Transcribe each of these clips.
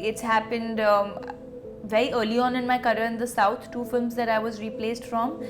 It's happened very early on in my career in the South. 2 films that I was replaced from.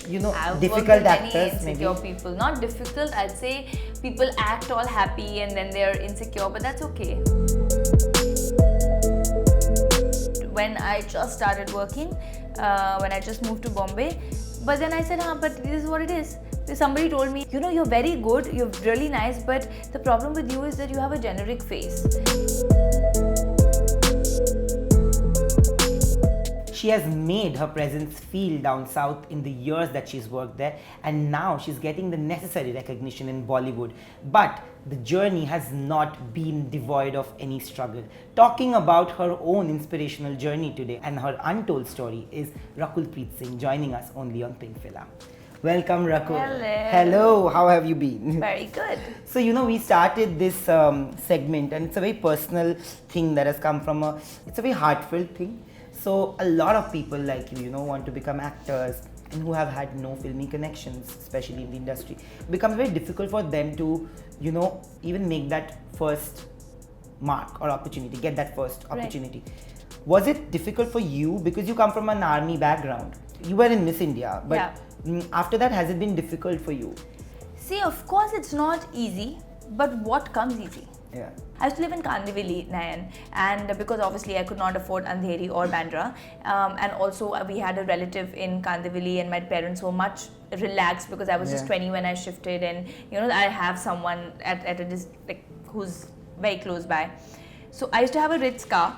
I've worked Difficult with many actors, insecure maybe. people. Not difficult, I'd say people act all happy and then they're insecure, but that's okay. When I just started working, when I just moved to Bombay, but then I said, but this is what it is. Somebody told me, you're very good, you're really nice, but the problem with you is that you have a generic face. She has made her presence feel down south in the years that she's worked there, and now she's getting the necessary recognition in Bollywood. But the journey has not been devoid of any struggle. Talking about her own inspirational journey today and her untold story is Rakul Preet Singh, joining us only on Pink Film. Welcome, Rakul. Hello. Hello, how have you been? Very good. So, we started this segment, and it's a very personal thing that has come from it's a very heartfelt thing. So, a lot of people like you, want to become actors and who have had no filmy connections, especially in the industry. It becomes very difficult for them to, even make that first mark or opportunity, get that first opportunity. Right. Was it difficult for you because you come from an army background? You were in Miss India, but yeah. After that, has it been difficult for you? See, of course it's not easy, but what comes easy? Yeah. I used to live in Kandivali, Nayan, and because obviously I could not afford Andheri or Bandra, and also we had a relative in Kandivali, and my parents were much relaxed because I was just 20 when I shifted, and I have someone at a who's very close by. So I used to have a Ritz car.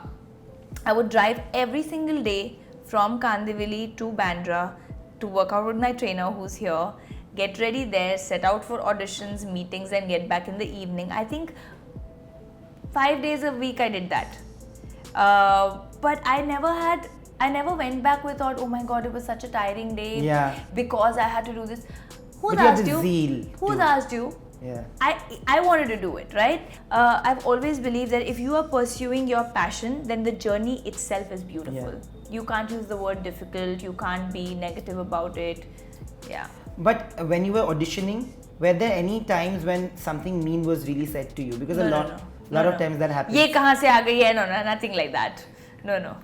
I would drive every single day from Kandivali to Bandra to work out with my trainer who's here, get ready there, set out for auditions, meetings, and get back in the evening. I think 5 days a week I did that. But I never went back with thought, oh my god, it was such a tiring day because I had to do this. Who's asked you? Who's asked you? Yeah. I wanted to do it, right? I've always believed that if you are pursuing your passion, then the journey itself is beautiful. Yeah. You can't use the word difficult, you can't be negative about it. Yeah. But when you were auditioning, were there any times when something mean was really said to you? Because a lot of times that happens. Ye kahan se aa gayi hai? No, nothing like that. No.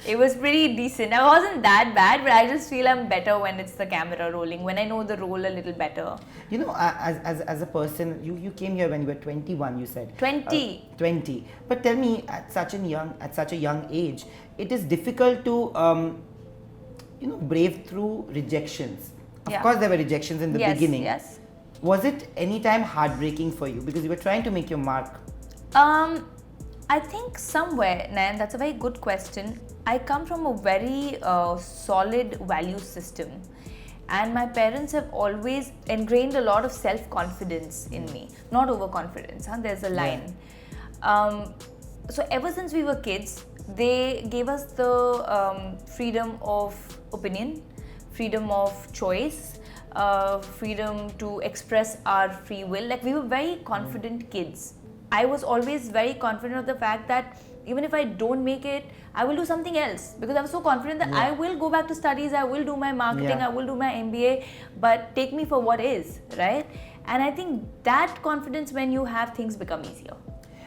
It was pretty decent. I wasn't that bad, but I just feel I'm better when it's the camera rolling, when I know the role a little better. As a person, you came here when you were 21, you said. 20. 20. But tell me, at such a young age, it is difficult to, brave through rejections. Of course, there were rejections in the beginning. Yes. Was it any time heartbreaking for you because you were trying to make your mark? I think somewhere, Nayan, that's a very good question. I come from a very solid value system, and my parents have always ingrained a lot of self-confidence in me, not overconfidence. There's a line. So ever since we were kids, they gave us the freedom of opinion, freedom of choice, freedom to express our free will. Like, we were very confident kids. I was always very confident of the fact that even if I don't make it, I will do something else, because I was so confident that I will go back to studies, I will do my marketing, I will do my MBA, but take me for what is, right? And I think that confidence, when you have, things become easier.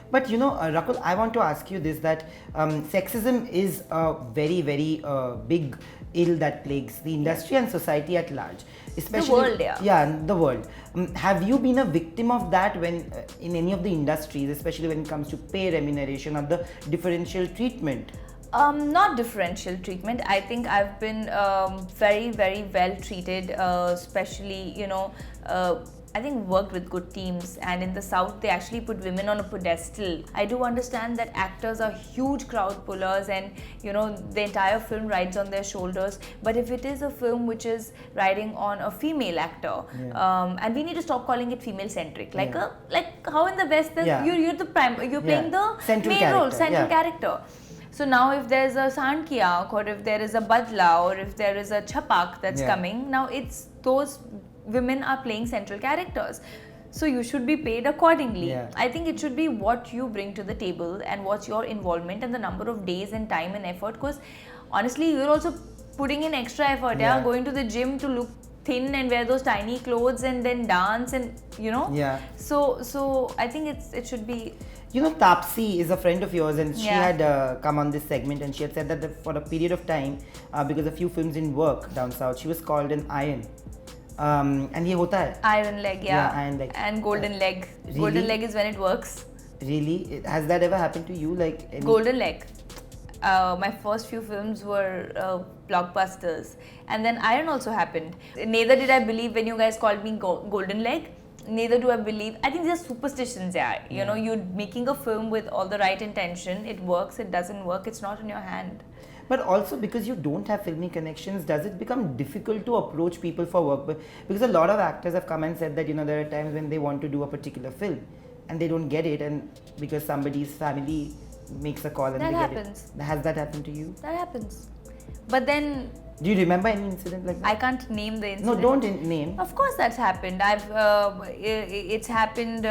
But Rakul, I want to ask you this, that sexism is a very, very big ill that plagues the industry and society at large. Especially, the world, Yeah, the world. Have you been a victim of that when in any of the industries, especially when it comes to pay remuneration or the differential treatment? Not differential treatment. I think I've been very, very well treated, especially, I think worked with good teams, and in the South they actually put women on a pedestal. I do understand that actors are huge crowd pullers, and the entire film rides on their shoulders, but if it is a film which is riding on a female actor, and we need to stop calling it female centric, like how in the West you're playing the central main role, central character. So now if there's a Sandkiyak, or if there is a Badla, or if there is a Chapak that's coming, now it's those women are playing central characters. So you should be paid accordingly. I think it should be what you bring to the table and what's your involvement and the number of days and time and effort, because honestly you're also putting in extra effort, going to the gym to look thin and wear those tiny clothes and then dance and Yeah. So I think it should be. You know, Tapsi is a friend of yours, and she Yeah. had come on this segment, and she had said that for a period of time, because a few films didn't work down south, she was called an iron. And ye hota hai. Iron leg, yeah. Yeah, iron leg. And golden leg. Really? Golden leg is when it works. Really? Has that ever happened to you? Like Golden leg. My first few films were blockbusters, and then Iron also happened. Neither did I believe when you guys called me golden leg. Neither do I believe. I think these are superstitions, yeah. You know, you're making a film with all the right intention. It works. It doesn't work. It's not in your hand. But also because you don't have filmy connections, does it become difficult to approach people for work? Because a lot of actors have come and said that there are times when they want to do a particular film and they don't get it, and because somebody's family makes a call and That they happens. get it. Has that happened to you? That happens. But then Do you remember any incident like that? I can't name the incident. No, don't name. Of course, that's happened. It's happened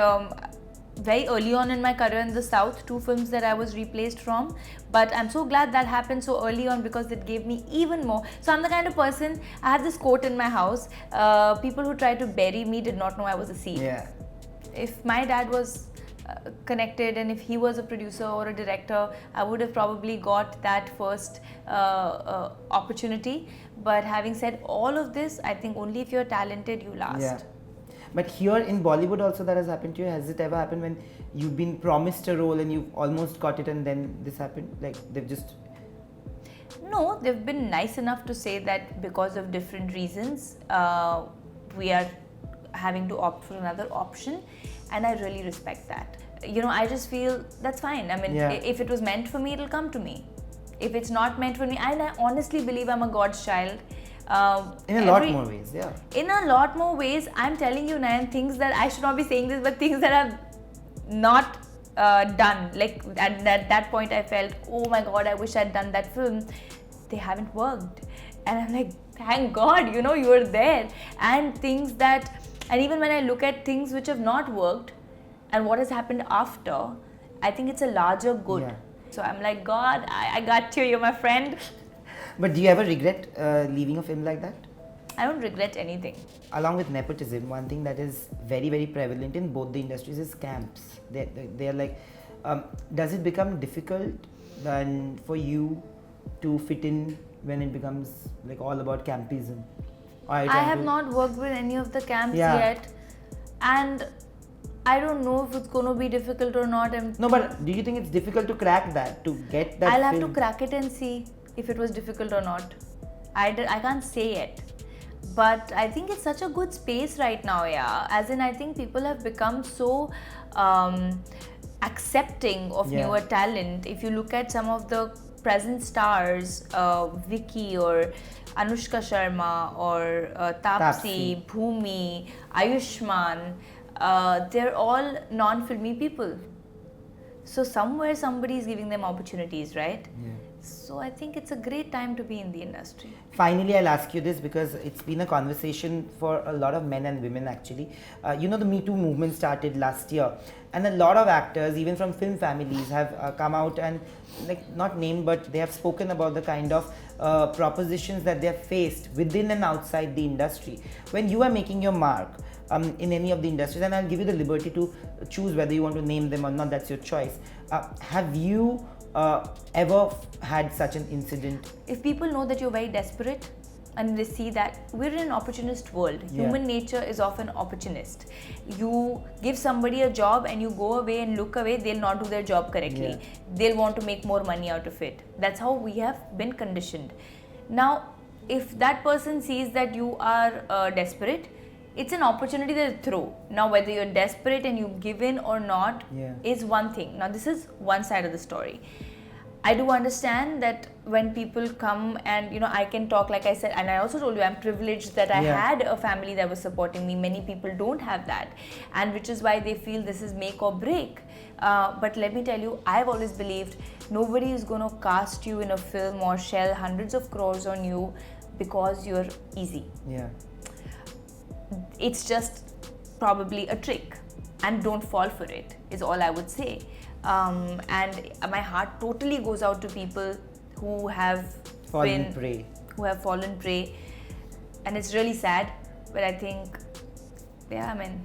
very early on in my career in the South. 2 films that I was replaced from, but I'm so glad that happened so early on because it gave me even more. So I'm the kind of person. I have this quote in my house. People who tried to bury me did not know I was a seed. Yeah. If my dad was connected and if he was a producer or a director, I would have probably got that first opportunity. But having said all of this, I think only if you're talented you last. Yeah. But here in Bollywood also that has happened to you. Has it ever happened when you've been promised a role and you've almost got it and then this happened? Like they've just... No, they've been nice enough to say that because of different reasons, we are having to opt for another option, and I really respect that. I just feel that's fine. I mean, if it was meant for me, it'll come to me. If it's not meant for me, and I honestly believe I'm a God's child. In a lot more ways, yeah. In a lot more ways, I'm telling you, Nayan, things that I should not be saying this, but things that I've not done. Like at that point, I felt, oh my God, I wish I'd done that film. They haven't worked, and I'm like, thank God, you were there. And things that, and even when I look at things which have not worked, and what has happened after, I think it's a larger good. Yeah. So I'm like, God, I got you. You're my friend. But do you ever regret leaving a film like that? I don't regret anything. Along with nepotism, one thing that is very, very prevalent in both the industries is camps. They're like, does it become difficult then for you to fit in when it becomes like all about campism? I have not worked with any of the camps yet, and I don't know if it's going to be difficult or not. No, but do you think it's difficult to crack that, to get that I'll have film? to crack it and see if it was difficult or not. I can't say yet. But I think it's such a good space right now, yeah. As in, I think people have become so accepting of newer talent. If you look at some of the present stars, Vicky or Anushka Sharma or Taapsee, Bhumi, Ayushmann, they're all non-filmy people. So somewhere somebody is giving them opportunities, right? Yeah. So I think it's a great time to be in the industry. Finally, I'll ask you this because it's been a conversation for a lot of men and women actually. The Me Too movement started last year, and a lot of actors, even from film families, have come out and, like, not named, but they have spoken about the kind of propositions that they have faced within and outside the industry. When you are making your mark in any of the industries, and I'll give you the liberty to choose whether you want to name them or not, that's your choice. Have you ever had such an incident? If people know that you're very desperate and they see that we're in an opportunist world, human nature is often opportunist. You give somebody a job and you go away and look away, they'll not do their job correctly. They'll want to make more money out of it. That's how we have been conditioned. Now, if that person sees that you are desperate, it's an opportunity they throw. Now, whether you're desperate and you give in or not is one thing. Now, this is one side of the story. I do understand that when people come and, I can talk, like I said, and I also told you I'm privileged that I had a family that was supporting me. Many people don't have that, and which is why they feel this is make or break. But let me tell you, I've always believed nobody is going to cast you in a film or shell hundreds of crores on you because you're easy. Yeah. It's just probably a trick, and don't fall for it is all I would say. And my heart totally goes out to people who have fallen prey, and it's really sad. But I think, yeah, I mean.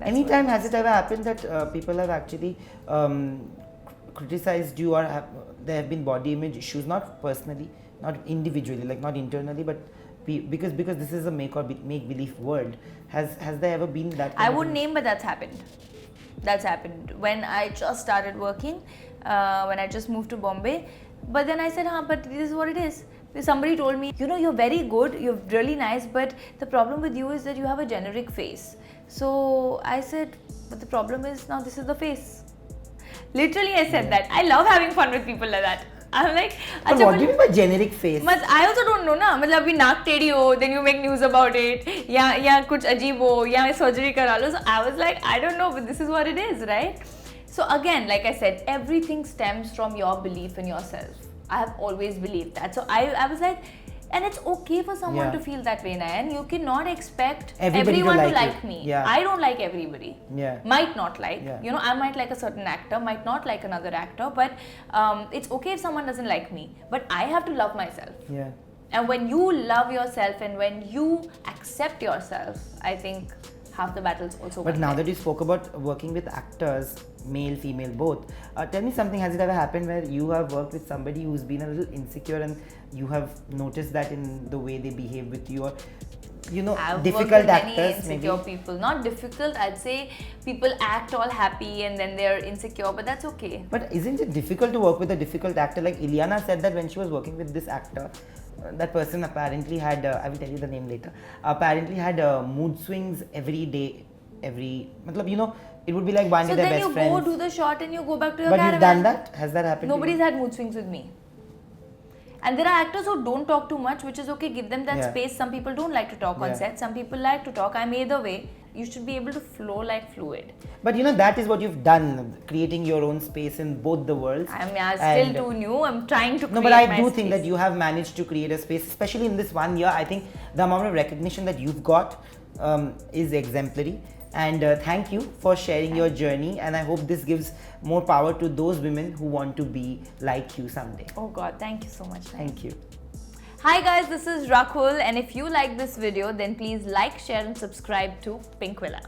Anytime has it ever happened that people have actually criticized you, or there have been body image issues, not personally, not individually, like not internally, but because this is a make believe world. Has there ever been that? I wouldn't name, but that's happened. That's happened when I just started working, when I just moved to Bombay. But then I said, but this is what it is. Somebody told me, you're very good, you're really nice, but the problem with you is that you have a generic face. So I said, but the problem is now this is the face. Literally, I said that. I love having fun with people like that. I'm like, but what do you mean by generic face? I also don't know na. मतलब अभी नाक टेढ़ी हो, then you make news about it. या कुछ अजीब हो, या surgery करा लो. So I was like, I don't know, but this is what it is, right? So again, like I said, everything stems from your belief in yourself. I have always believed that. So I was like, and it's okay for someone to feel that way, Nayan. You cannot expect everyone to like me. Yeah. I don't like everybody. Yeah. Might not like. Yeah. I might like a certain actor, might not like another actor, but it's okay if someone doesn't like me. But I have to love myself. Yeah. And when you love yourself and when you accept yourself, I think half the battle's also won. But now that you spoke about working with actors, male, female, both, tell me something, has it ever happened where you have worked with somebody who's been a little insecure and you have noticed that in the way they behave with you, or I've difficult worked with actors many insecure maybe? people. Not difficult, I'd say people act all happy and then they're insecure, but that's okay. But isn't it difficult to work with a difficult actor? Like Ileana said that when she was working with this actor, that person apparently had, I will tell you the name later, apparently had mood swings every day, it would be like one day their best friends. So then you go do the shot and you go back to your But caravan. you've done that? Has that happened? Nobody's had mood swings with me. And there are actors who don't talk too much, which is okay, give them that space. Some people don't like to talk on set, some people like to talk. I'm either way. You should be able to flow like fluid. But that is what you've done, creating your own space in both the worlds. I'm still too new. I'm trying to create No, but I do space. think that you have managed to create a space, especially in this 1 year. I think the amount of recognition that you've got is exemplary. And thank you for sharing your journey, and I hope this gives more power to those women who want to be like you someday. Oh God, thank you so much. Thank you. Hi guys, this is Rakul, and if you like this video, then please like, share and subscribe to Pinkvilla.